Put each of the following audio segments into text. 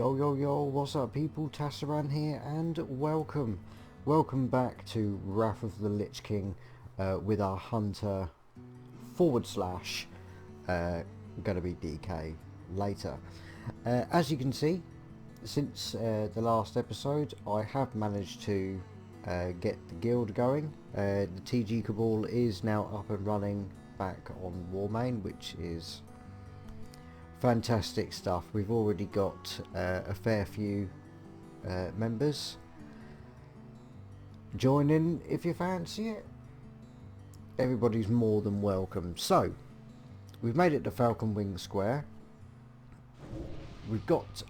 Yo yo yo, what's up people, Tasaran here, and welcome back to Wrath of the Lich King with our hunter / gonna be DK later. As you can see, since the last episode I have managed to get the guild going. The TG Cabal is now up and running back on Warmane, which is fantastic stuff. We've already got a fair few members. Join in if you fancy it. Everybody's more than welcome. So we've made it to Falcon Wing Square. We've got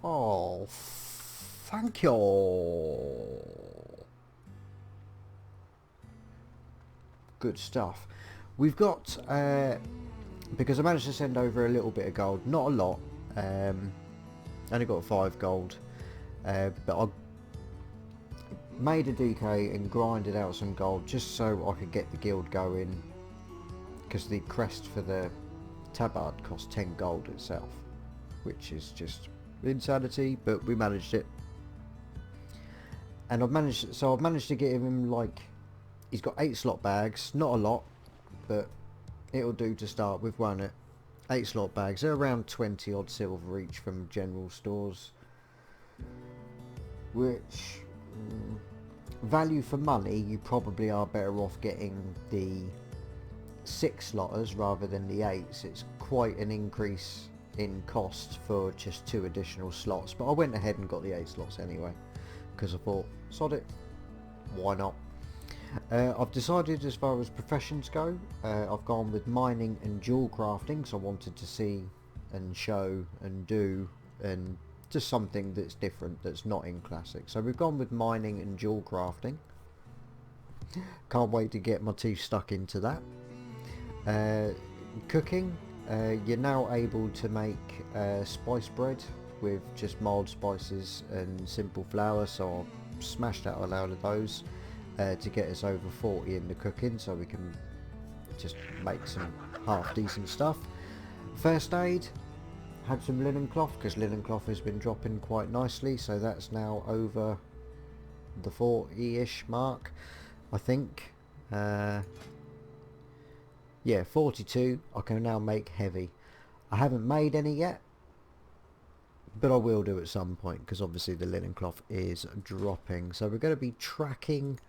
oh, thank you. Good stuff. We've got because I managed to send over a little bit of gold, not a lot, only got 5 gold, but I made a DK and grinded out some gold just so I could get the guild going, because the crest for the tabard cost 10 gold itself, which is just insanity, but we managed it. And I've managed to get him, like, he's got 8 slot bags, not a lot, but it'll do to start with, won't it? 8 slot bags, they're around 20 odd silver each from general stores, which value for money, you probably are better off getting the 6 slotters rather than the 8s. It's quite an increase in cost for just 2 additional slots, but I went ahead and got the 8 slots anyway because I thought, sod it, why not? I've decided as far as professions go, I've gone with mining and jewel crafting, so I wanted to see and show and do and just something that's different, that's not in classic. So we've gone with mining and jewel crafting. Can't wait to get my teeth stuck into that. Cooking, you're now able to make spice bread with just mild spices and simple flour, so I've smashed out a load of those to get us over 40 in the cooking, so we can just make some half decent stuff. First aid, had some linen cloth, because linen cloth has been dropping quite nicely, so that's now over the 40-ish mark, I think. Yeah, 42. I can now make heavy. I haven't made any yet, but I will do at some point, because obviously the linen cloth is dropping. So we're going to be tracking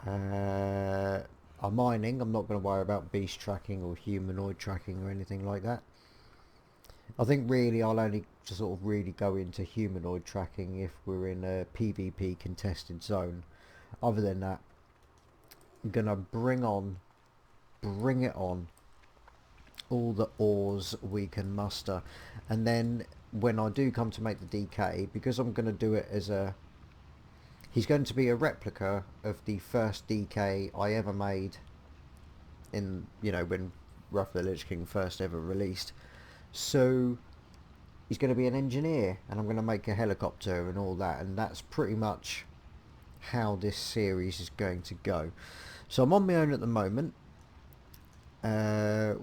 our mining. I'm not going to worry about beast tracking or humanoid tracking or anything like that. I think really I'll only just sort of really go into humanoid tracking if we're in a PvP contested zone. Other than that, I'm going to bring it on all the ores we can muster. And then when I do come to make the DK, because I'm going to do it as a, he's going to be a replica of the first DK I ever made in, you know, when Wrath of the Lich King first ever released. So he's going to be an engineer, and I'm going to make a helicopter and all that, and that's pretty much how this series is going to go. So I'm on my own at the moment,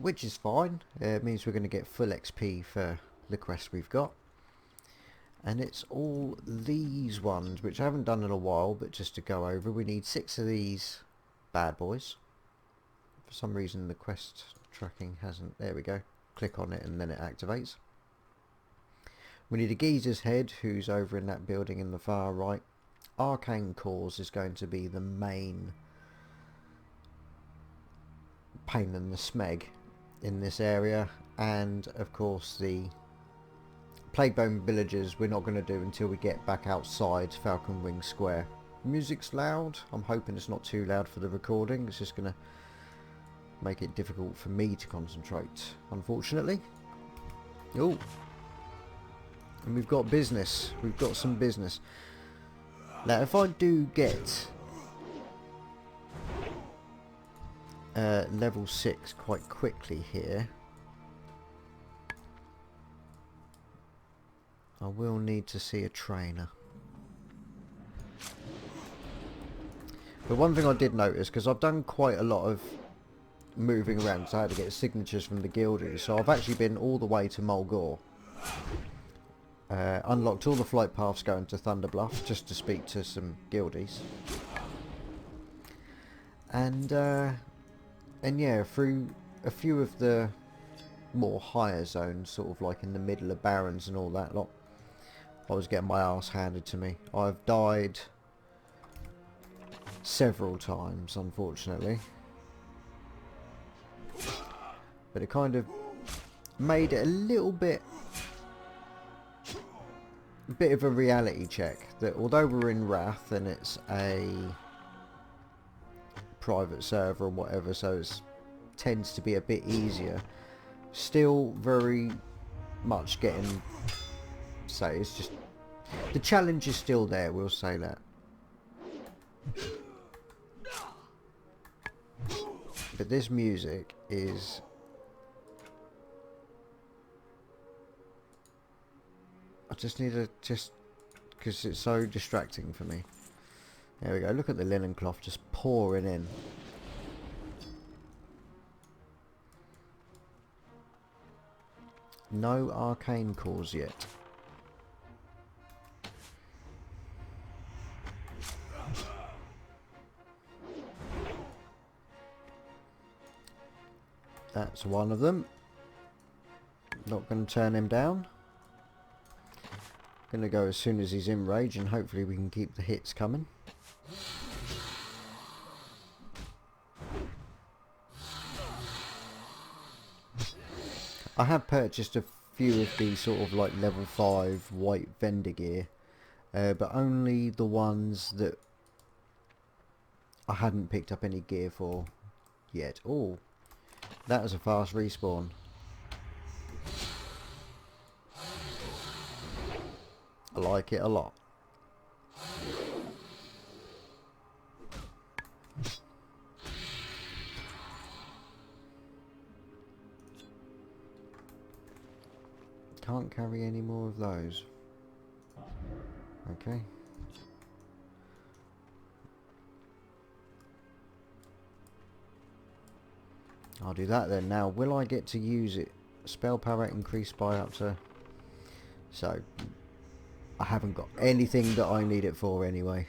which is fine. It means we're going to get full XP for the quest we've got. And it's all these ones, which I haven't done in a while, but just to go over, we need 6 of these bad boys. For some reason the quest tracking hasn't, there we go. Click on it and then it activates. We need a geezer's head, who's over in that building in the far right. Arcane cores is going to be the main pain in the smeg in this area, and of course the Plaguebone villagers we're not going to do until we get back outside Falcon Wing Square. Music's loud. I'm hoping it's not too loud for the recording. It's just going to make it difficult for me to concentrate, unfortunately. Oh, and we've got business. We've got some business. Now if I do get level 6 quite quickly here, I will need to see a trainer. But one thing I did notice, because I've done quite a lot of moving around, so I had to get signatures from the guilders, so I've actually been all the way to Mulgore Unlocked all the flight paths going to Thunderbluff just to speak to some guildies. And yeah, through a few of the more higher zones, sort of like in the middle of Barrens and all that lot, I was getting my ass handed to me. I've died several times, unfortunately. But it kind of made it a little bit of a reality check that although we're in Wrath and it's a private server or whatever, so it tends to be a bit easier, still very much getting, say, it's just, the challenge is still there, we'll say that. But this music is, I just need to, because it's so distracting for me. There we go, look at the linen cloth just pouring in. No arcane cores yet. That's one of them. Not going to turn him down. Going to go as soon as he's in rage, and hopefully we can keep the hits coming. I have purchased a few of the sort of like level 5 white vendor gear, but only the ones that I hadn't picked up any gear for yet. Oh, that was a fast respawn. I like it a lot. Can't carry any more of those. Okay. I'll do that then. Now, will I get to use it? Spell power increased by up to... So, I haven't got anything that I need it for anyway.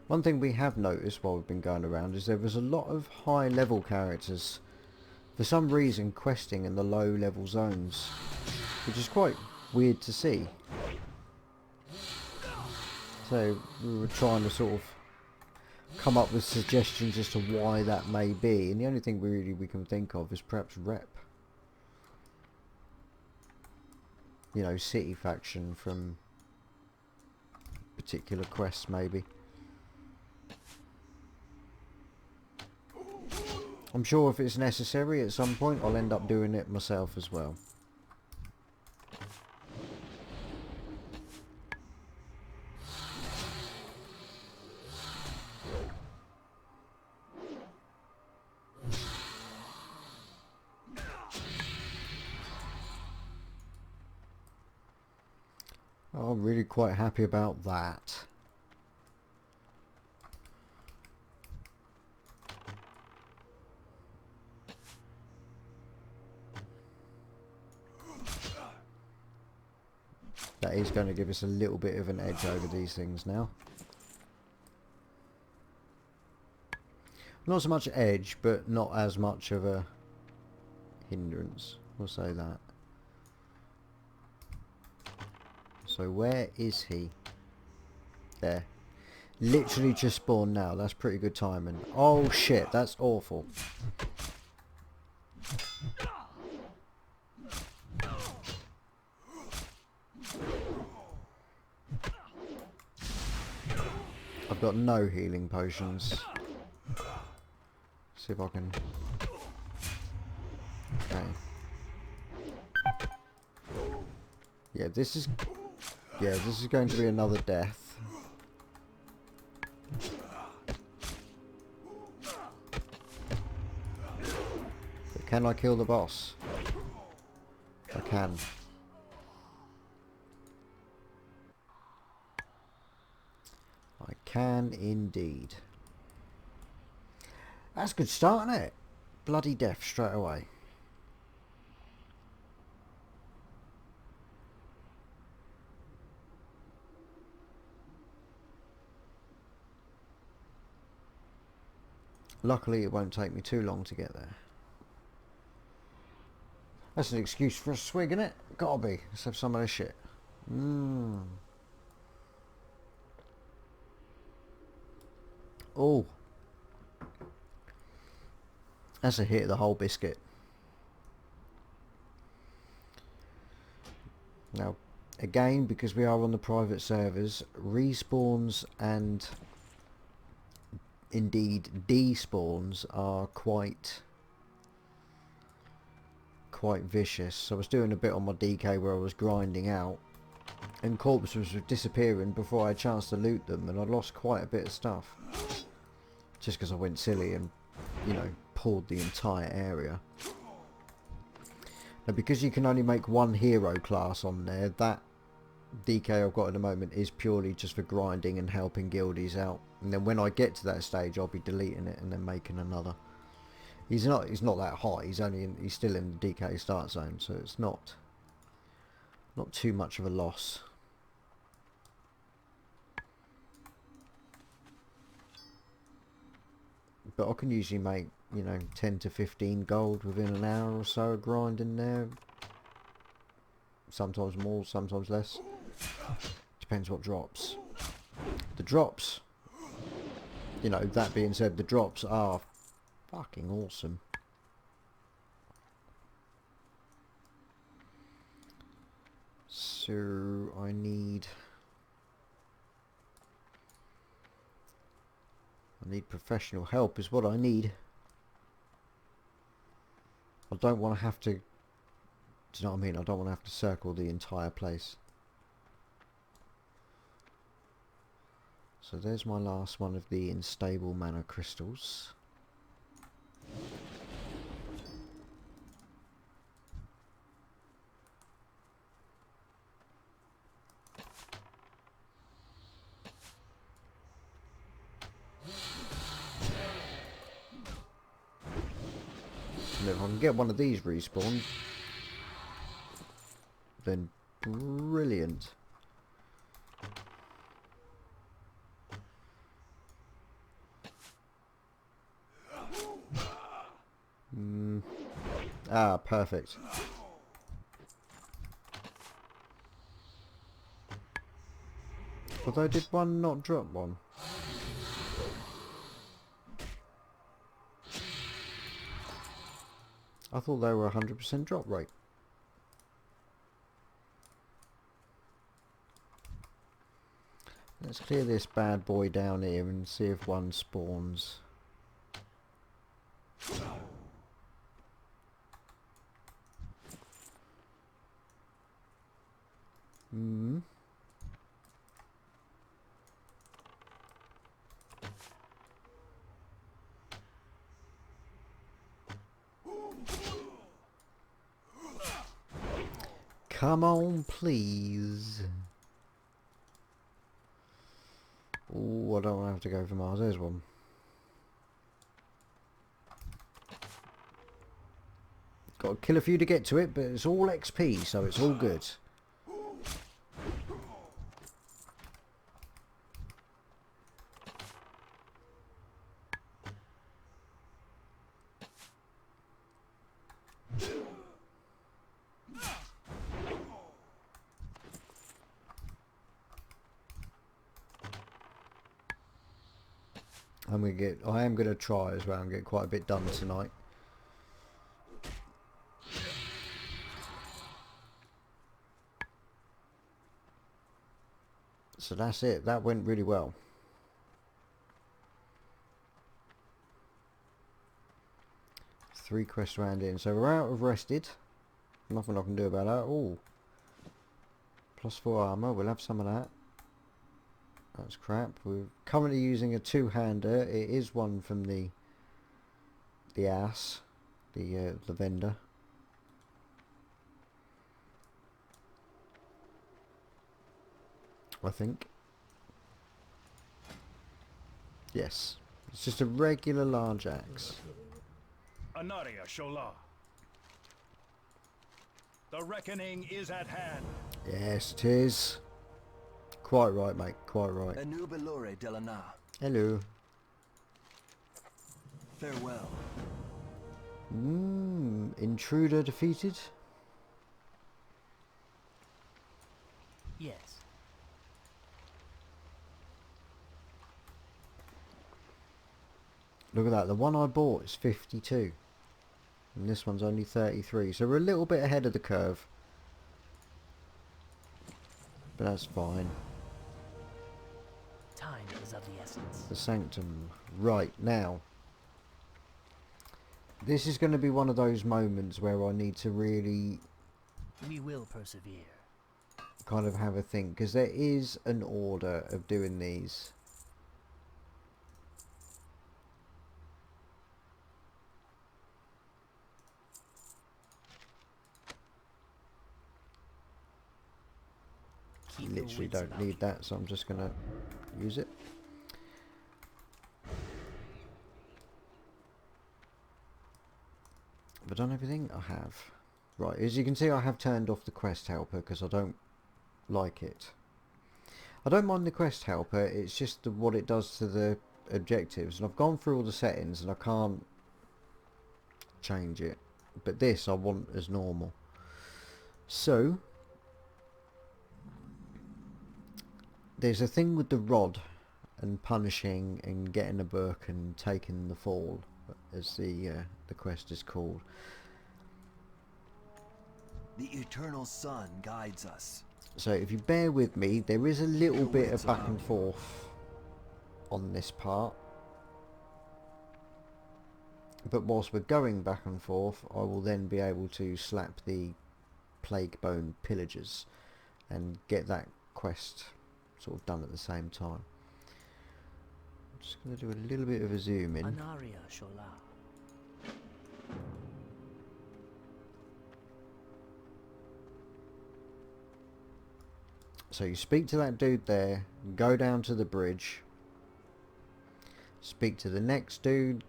One thing we have noticed while we've been going around is there was a lot of high level characters for some reason questing in the low level zones, which is quite weird to see. So we were trying to sort of come up with suggestions as to why that may be, and the only thing we can think of is perhaps rep. You know, city faction from particular quests maybe. I'm sure if it's necessary at some point I'll end up doing it myself as well. I'm really quite happy about that. That is going to give us a little bit of an edge over these things now. Not so much edge, but not as much of a hindrance. We'll say that. So where is he? There. Literally just spawned now. That's pretty good timing. Oh shit, that's awful. I've got no healing potions. See if I can... Okay. Yeah, this is going to be another death. But can I kill the boss? I can. I can indeed. That's a good start, isn't it? Bloody death straight away. Luckily it won't take me too long to get there. That's an excuse for a swig, isn't it? Gotta be. Let's have some of this shit. Oh. That's a hit of the whole biscuit. Now, again, because we are on the private servers, respawns and indeed despawns are quite vicious. So I was doing a bit on my DK where I was grinding out, and corpses were disappearing before I had a chance to loot them, and I lost quite a bit of stuff just because I went silly and, you know, pulled the entire area. Now, because you can only make one hero class on there, that DK I've got at the moment is purely just for grinding and helping guildies out, and then when I get to that stage I'll be deleting it and then making another. He's not that high, he's still in the DK start zone, so it's not too much of a loss. But I can usually make, you know, 10 to 15 gold within an hour or so of grinding there. Sometimes more, sometimes less. Depends what drops. The drops, you know, that being said, the drops are fucking awesome. So I need professional help is what I need. I don't want to have to, do you know what I mean? I don't want to have to circle the entire place. So there's my last one of the unstable mana crystals. And if I can get one of these respawned, then brilliant. Ah, perfect. Although, did one not drop one? I thought they were 100% drop rate. Let's clear this bad boy down here and see if one spawns. Come on, please. Oh, I don't want to have to go for Mars. There's one. Got to kill a few to get to it, but it's all XP, so it's all good. I am gonna try as well and get quite a bit done tonight. So that's it. That went really well. Three quests round in. So we're out of rested. Nothing I can do about that. Oh, +4 armor. We'll have some of that. That's crap. We're currently using a two-hander. It is one from the ass, the vendor. I think. Yes. It's just a regular large axe. Anaria Shola. The reckoning is at hand. Yes, it is. Quite right, mate. Quite right. Anu Belore Delana. Hello. Farewell. Intruder defeated. Yes. Look at that. The one I bought is 52. And this one's only 33. So we're a little bit ahead of the curve. But that's fine. Time is of the essence. The Sanctum. Right, now. This is going to be one of those moments where I need to really We will persevere. kind of have a think. Because there is an order of doing these. Keep your Literally wits don't about need you. that, so I'm just going to use it. Have I done everything? I have. Right, as you can see I have turned off the quest helper because I don't like it. I don't mind the quest helper, it's just what it does to the objectives. And I've gone through all the settings and I can't change it. But this I want as normal. So, there's a thing with the rod and punishing and getting a book and taking the fall, as the quest is called. The eternal sun guides us. So if you bear with me, there is a little bit of back and forth on this part. But whilst we're going back and forth, I will then be able to slap the Plague Bone Pillagers and get that quest sort of done at the same time. I'm just going to do a little bit of a zoom in. Anaria Shola. So you speak to that dude there, go down to the bridge, speak to the next dude,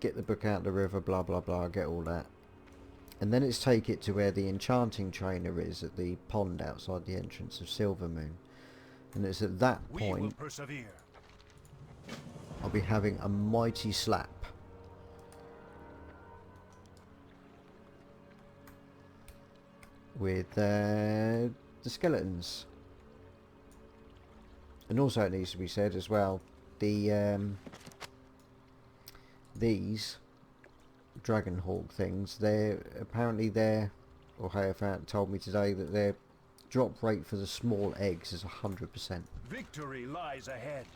get the book out the river, blah blah blah, get all that. And then it's take it to where the enchanting trainer is at the pond outside the entrance of Silvermoon. And it's at that We will point persevere. I'll be having a mighty slap. With the skeletons. And also it needs to be said as well, the these Dragonhawk things, or Hayafat told me today that their drop rate for the small eggs is 100%. Victory lies ahead.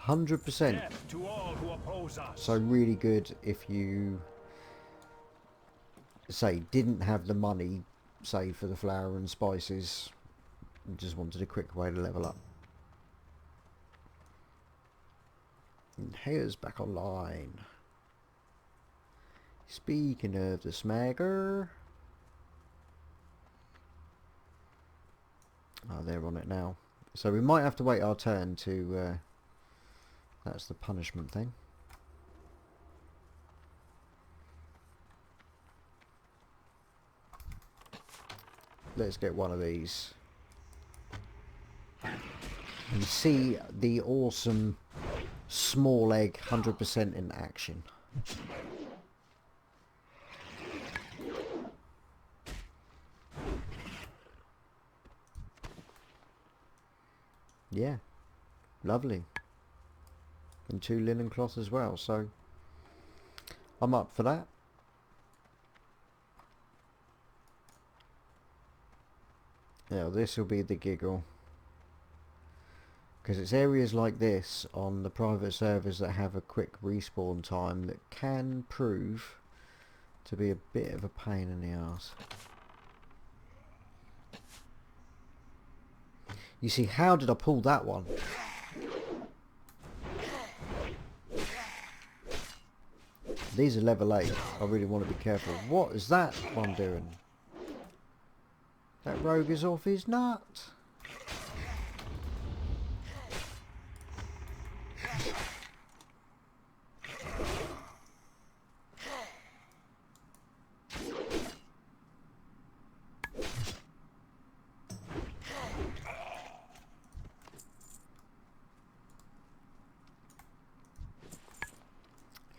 100%. Death to all who oppose us. So really good if you say didn't have the money, say for the flour and spices, and just wanted a quick way to level up. And here's back online. Speaking of the smagger, oh, they're on it now. So we might have to wait our turn to. That's the punishment thing. Let's get one of these and see the awesome small egg 100% in action. Yeah, lovely. And 2 linen cloth as well, so I'm up for that. Now this will be the giggle, because it's areas like this on the private servers that have a quick respawn time that can prove to be a bit of a pain in the arse. You see, how did I pull that one? These are level 8. I really want to be careful. What is that one doing? That rogue is off his nut.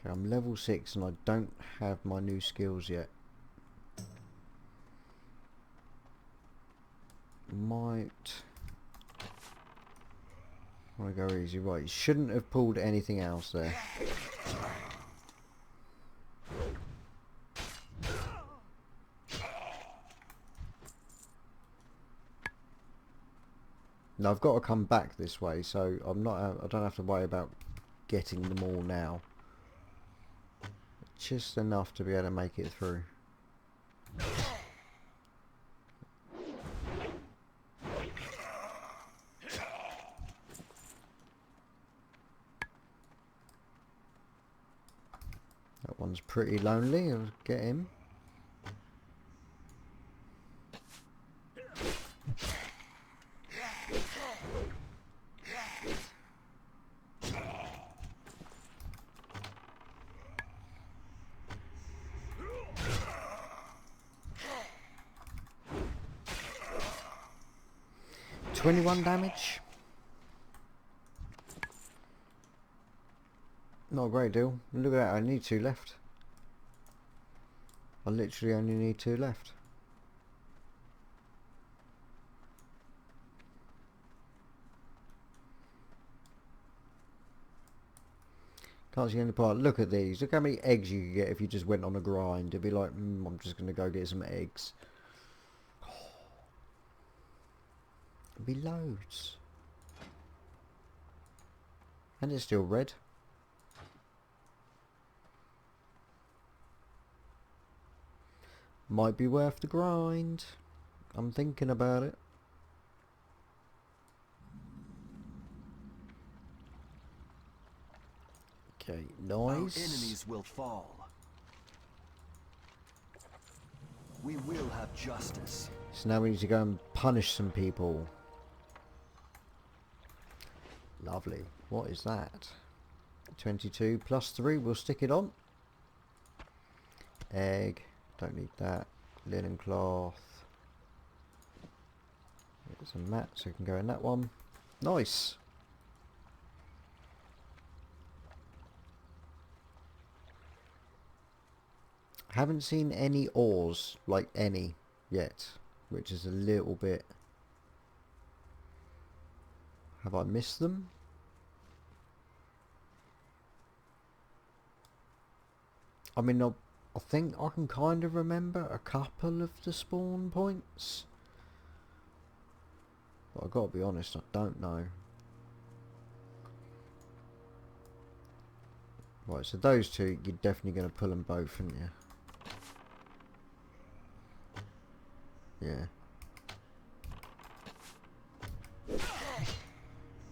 Okay, I'm level 6 and I don't have my new skills yet. Might want to go easy. Right, you shouldn't have pulled anything else there. Now I've got to come back this way, so I don't have to worry about getting them all now. Just enough to be able to make it through. That one's pretty lonely. I'll get him. $21 damage. Not a great deal. Look at that, I need 2 left. I literally only need 2 left. Can't see any part. Look at these. Look how many eggs you could get if you just went on a grind. It'd be like, I'm just going to go get some eggs. It'd be loads. And it's still red. Might be worth the grind. I'm thinking about it. Okay, nice. Our enemies will fall. We will have justice. So now we need to go and punish some people. Lovely. What is that? 22 plus 3. We'll stick it on. Egg. Don't need that. Linen cloth. Get some mats so we can go in that one. Nice. Haven't seen any ores, like any, yet. Which is a little bit... Have I missed them? I mean, I think I can kind of remember a couple of the spawn points. But I've got to be honest, I don't know. Right, so those two, you're definitely going to pull them both, aren't you? Yeah.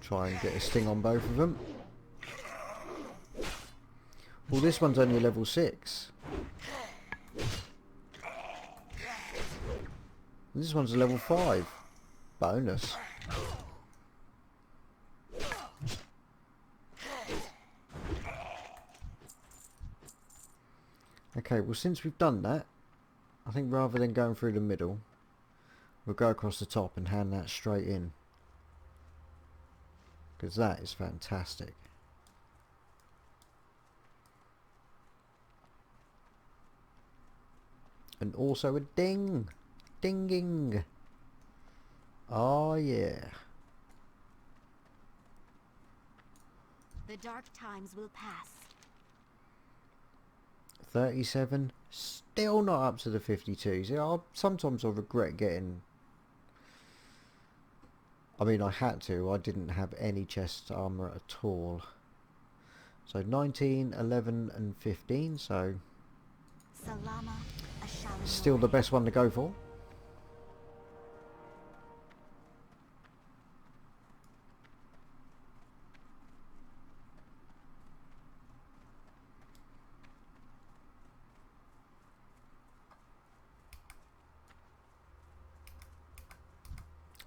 Try and get a sting on both of them. Well, this one's only level 6. And this one's a level 5. Bonus. Okay, well, since we've done that, I think rather than going through the middle, we'll go across the top and hand that straight in. Because that is fantastic. And also a ding. Dinging. Oh yeah. The dark times will pass. 37. Still not up to the 52s. Yeah, sometimes I regret getting... I mean, I had to. I didn't have any chest armor at all. So 19, 11 and 15. So Salama, still the best one to go for.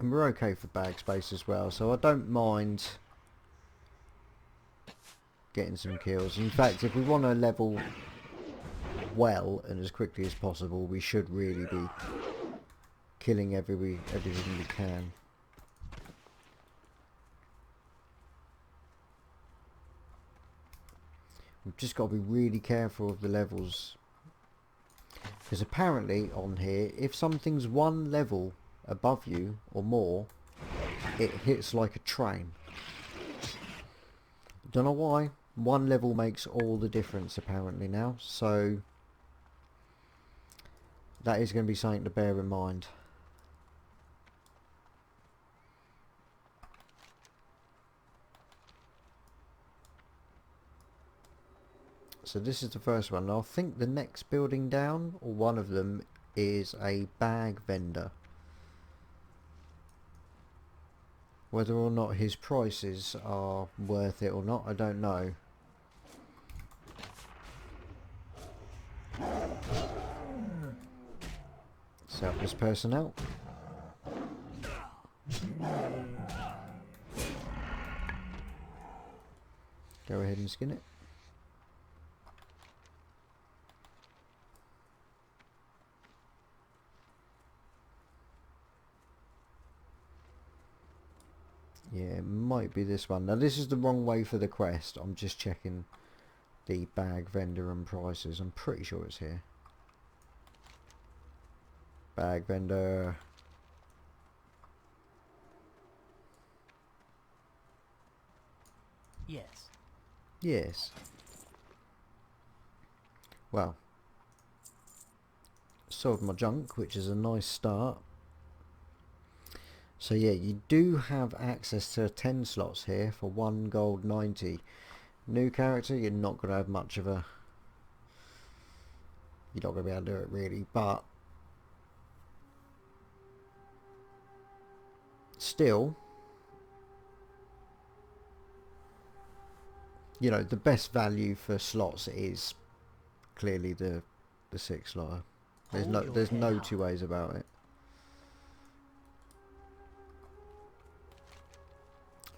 And we're okay for bag space as well, so I don't mind getting some kills. In fact, if we want to level well and as quickly as possible, we should really be killing everything we can. You've just got to be really careful of the levels. Because apparently on here, if something's one level above you or more, it hits like a train. Don't know why. One level makes all the difference apparently now. So that is going to be something to bear in mind. So this is the first one. I think the next building down, or one of them, is a bag vendor. Whether or not his prices are worth it or not, I don't know. Let's help this person out. Go ahead and skin it. Yeah, it might be this one. Now this is the wrong way for the quest. I'm just checking the bag vendor and prices. I'm pretty sure it's here. Bag vendor. Yes. Yes. Well. Sold my junk, which is a nice start. So yeah, you do have access to 10 slots here for 1 gold 90. New character, you're not going to have much of a... You're not going to be able to do it really, but... Still... You know, the best value for slots is clearly the 6 slotter. There's no two ways about it.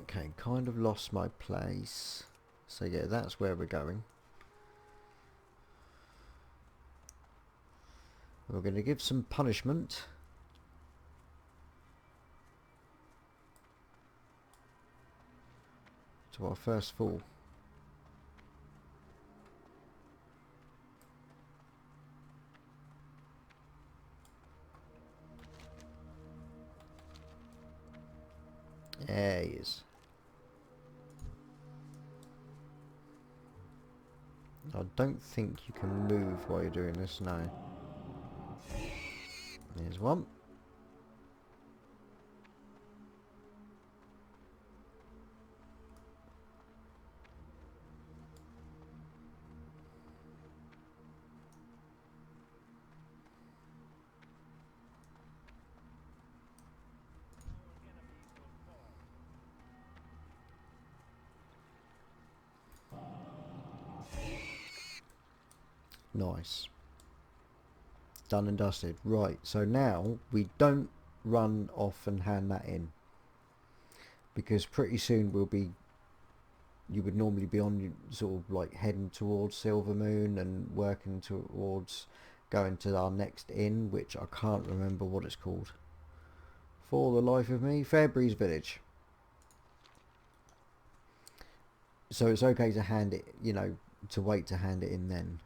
Okay, kind of lost my place. So yeah, that's where we're going. We're going to give some punishment. To our first fool. There he is. I don't think you can move while you're doing this, no. There's one. Nice. Done and dusted. Right, so now we don't run off and hand that in. Because pretty soon we'll be... You would normally be on sort of like heading towards Silvermoon and working towards going to our next inn, which I can't remember what it's called. For the life of me, Fairbreeze Village. So it's okay to hand it, you know, to wait to hand it in then.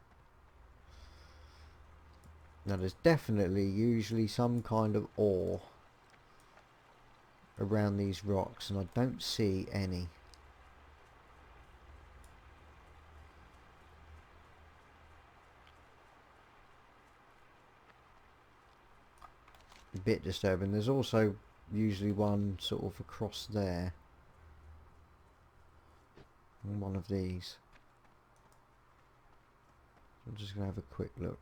Now there's definitely usually some kind of ore around these rocks, and I don't see any. A bit disturbing. There's also usually one sort of across there. And one of these. I'm just going to have a quick look.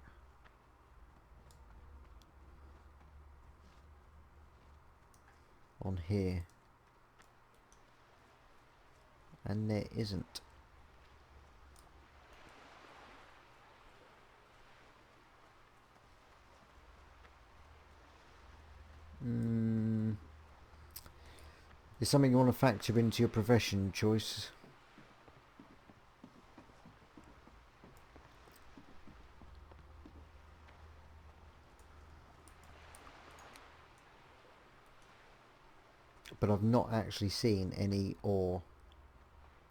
On here, and there isn't. Is something you want to factor into your profession choice? But I've not actually seen any ore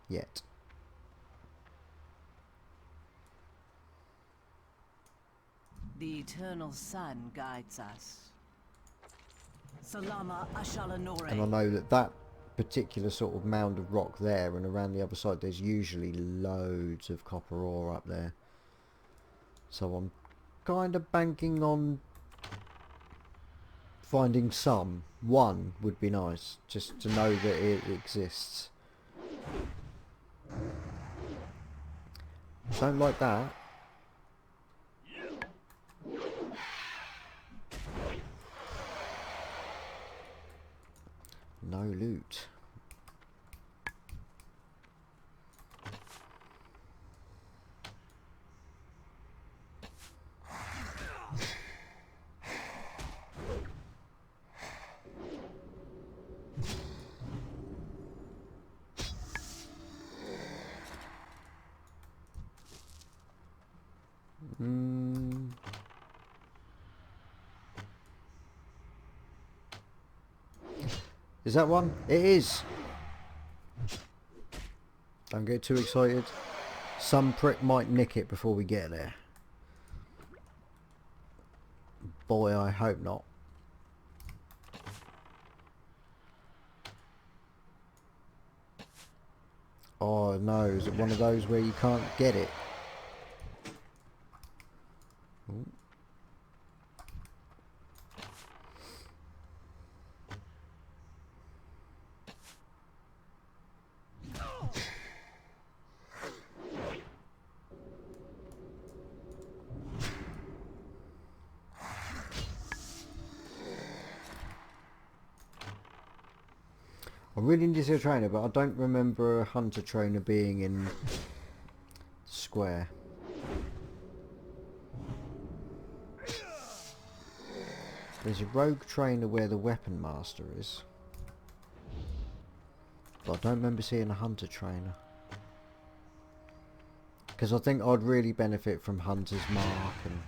yet. The eternal sun guides us. Salama Ashalanore. And I know that that particular sort of mound of rock there and around the other side, there's usually loads of copper ore up there. So I'm kind of banking on finding some. One would be nice, just to know that it exists. Don't like that. No loot. Is that one? It is. Don't get too excited. Some prick might nick it before we get there. Boy, I hope not. Oh no, is it one of those where you can't get it? Ooh. I really need to see a trainer, but I don't remember a hunter trainer being in square. There's a rogue trainer where the weapon master is, but I don't remember seeing a hunter trainer. Because I think I'd really benefit from Hunter's Mark and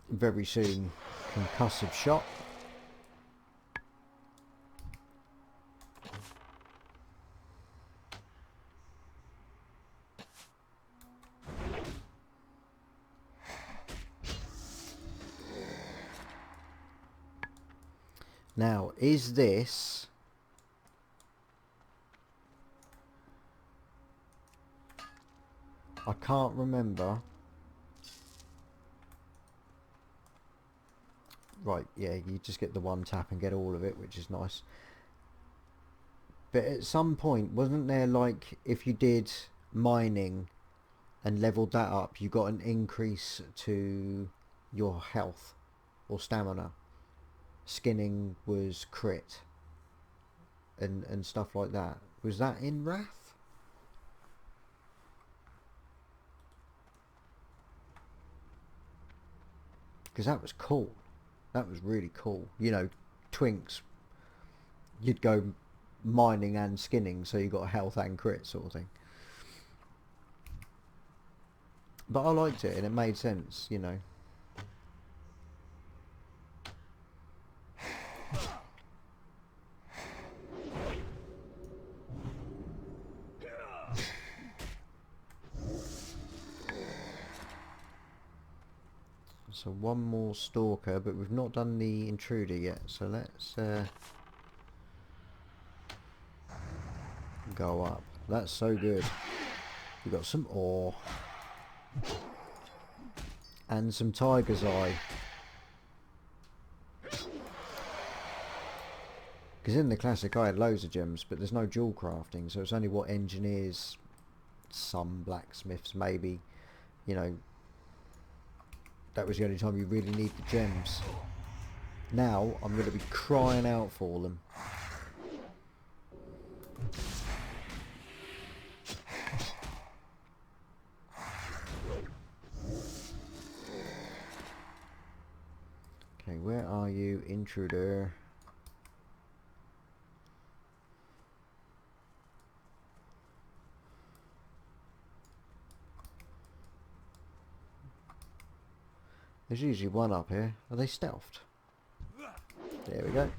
very soon Concussive Shot. Now, is this... I can't remember. Right, yeah, you just get the one tap and get all of it, which is nice. But at some point, wasn't there like, if you did mining and leveled that up, you got an increase to your health or stamina? Skinning was crit and stuff like that. Was that in Wrath? Because that was cool. That was really cool. You know, Twinks, you'd go mining and skinning, so you got health and crit sort of thing. But I liked it and it made sense, you know. So one more stalker, but we've not done the intruder yet, so let's go up. That's so good. We've got some ore and some tiger's eye, because in the classic I had loads of gems, but there's no dual crafting, so it's only what engineers, some blacksmiths maybe, you know. That was the only time you really need the gems. Now I'm going to be crying out for them. Okay, where are you, intruder? There's usually one up here. Are they stealthed? There we go.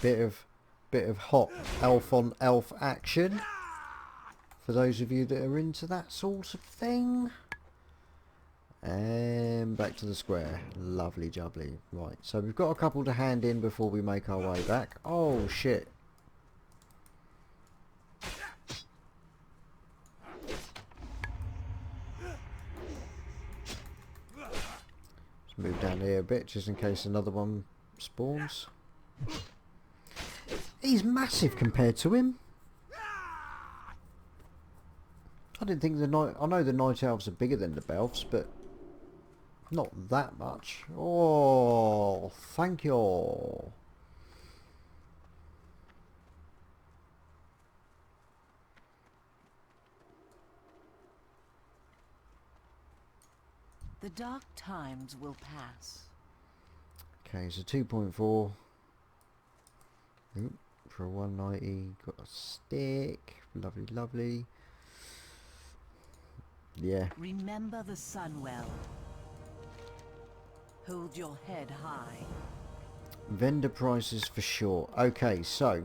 Bit of hot elf on elf action for those of you that are into that sort of thing. And back to the square. Lovely jubbly. Right, so we've got a couple to hand in before we make our way back. Oh shit. Let's move down here a bit just in case another one spawns. He's massive compared to him. I didn't think the night. I know the night elves are bigger than the belfs, but not that much. Oh, thank you. The dark times will pass. Okay, so 2.4. Oop, for a 190, got a stick. Lovely, lovely. Yeah. Remember the sun well. Hold your head high. Vendor prices for sure. Okay, so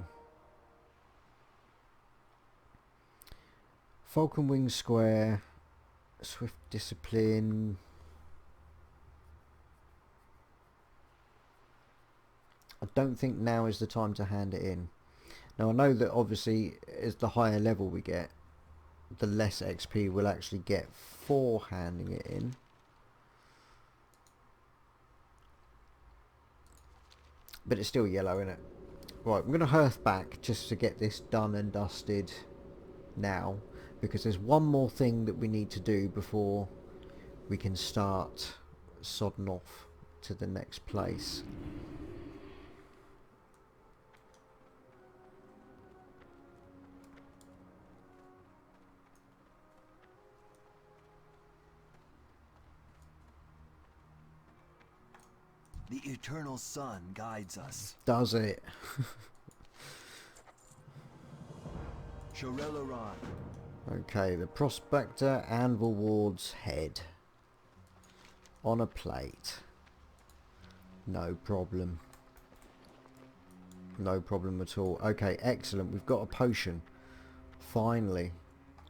Falcon Wing Square, Swift Discipline. I don't think now is the time to hand it in. Now I know that obviously as the higher level we get, the less XP we'll actually get for handing it in. But it's still yellow, isn't it? Right, I'm going to hearth back just to get this done and dusted now, because there's one more thing that we need to do before we can start sodding off to the next place. The eternal sun guides us. Does it? Lordaeron. Okay, the Prospector Anvil Ward's head. On a plate. No problem. No problem at all. Okay, excellent. We've got a potion. Finally.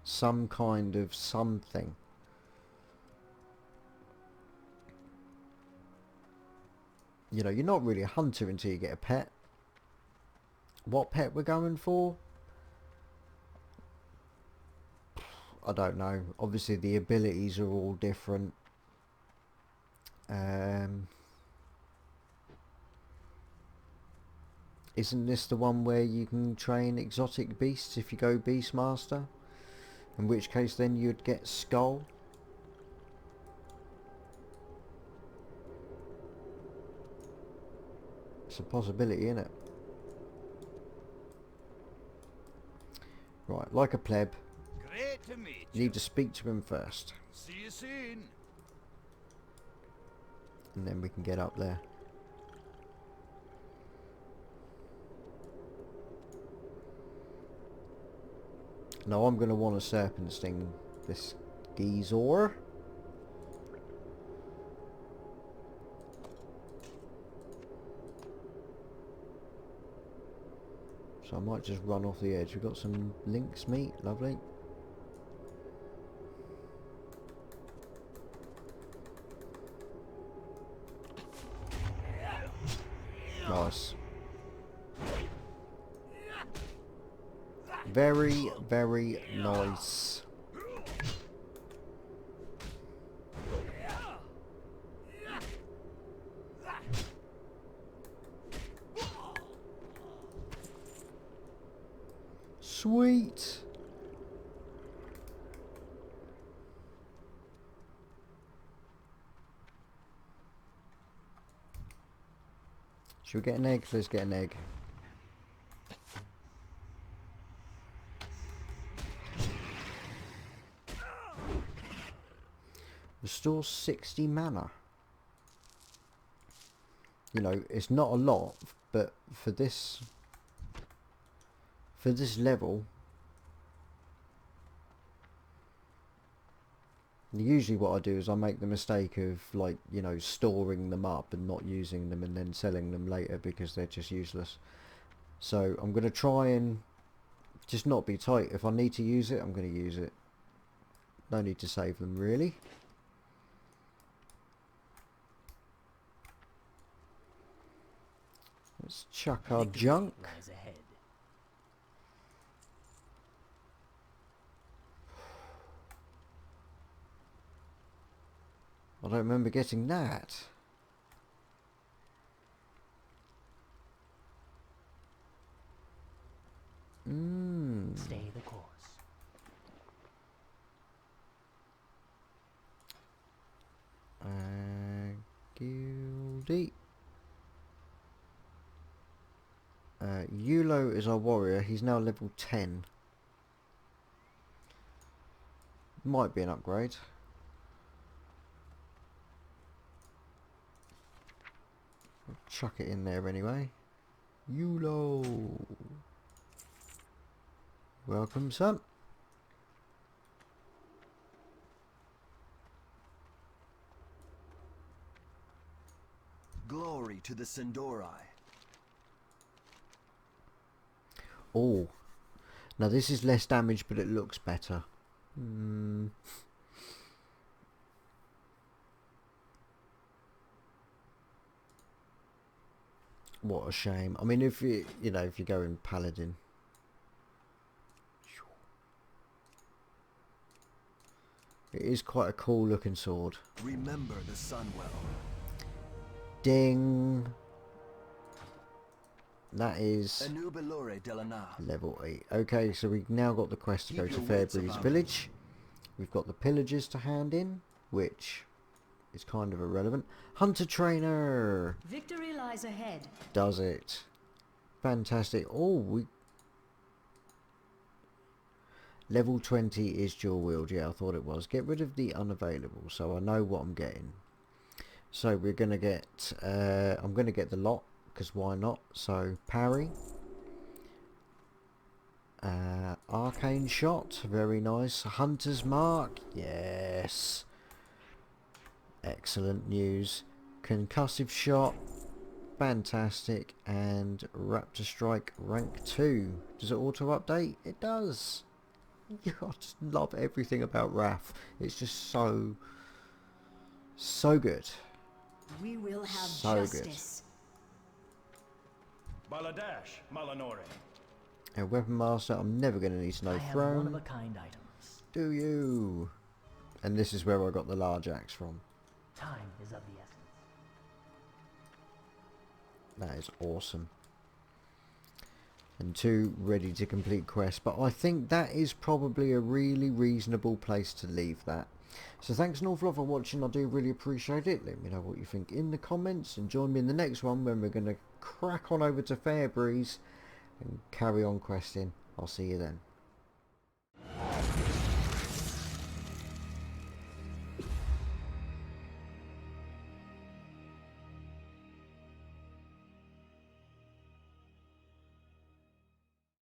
Some kind of something. You know, you're not really a hunter until you get a pet. What pet we're going for? I don't know. Obviously the abilities are all different. Isn't this the one where you can train exotic beasts if you go Beastmaster? In which case then you'd get Skull. It's a possibility, isn't it? Right, like a pleb. Great to meet You need to speak to him first. See you soon. And then we can get up there. Now I'm going to want a serpent sting this geezer. So I might just run off the edge. We've got some lynx meat, lovely. Nice. Very, very nice. Sweet. Should we get an egg? Let's get an egg. Restore 60 mana. You know, it's not a lot, but for this level, usually what I do is I make the mistake of, like, you know, storing them up and not using them and then selling them later because they're just useless. So I'm going to try and just not be tight. If I need to use it, I'm going to use it. No need to save them, really. Let's chuck our Victory junk. lies ahead. I don't remember getting that. Stay the course. Guilty. Yulo is our warrior. He's now level 10. Might be an upgrade. I'll chuck it in there anyway. Yulo. Welcome, son. Glory to the Sindori. Oh. Now this is less damage, but it looks better. What a shame. I mean, if you if you go in Paladin. It is quite a cool looking sword. Remember the Sunwell. Ding. That is Anubilore Delana. level 8. Okay, so we've now got the quest to go Keep to your wits Fairbreeze about village. We've got the pillagers to hand in, which is kind of irrelevant. Hunter trainer Victory lies ahead. does it. Fantastic. Oh, we level 20 is dual wield. Yeah, I thought it was. Get rid of the unavailable, so I know what I'm getting. So we're gonna get I'm gonna get the lot, because why not? So parry, arcane shot, very nice. Hunter's mark, yes, excellent news. Concussive shot, fantastic. And raptor strike rank 2. Does it auto update? It does. I just love everything about Wrath. It's just so good. We will have So good. justice. Baladash, Malanore. A weapon master, I'm never going to need to know I have throne. one-of-a-kind items. Do you? And this is where I got the large axe from. Time is of the essence. That is awesome. And 2 ready to complete quests. But I think that is probably a really reasonable place to leave that. So thanks an awful lot for watching. I do really appreciate it. Let me know what you think in the comments. And join me in the next one when we're going to crack on over to Fairbreeze and carry on questing. I'll see you then.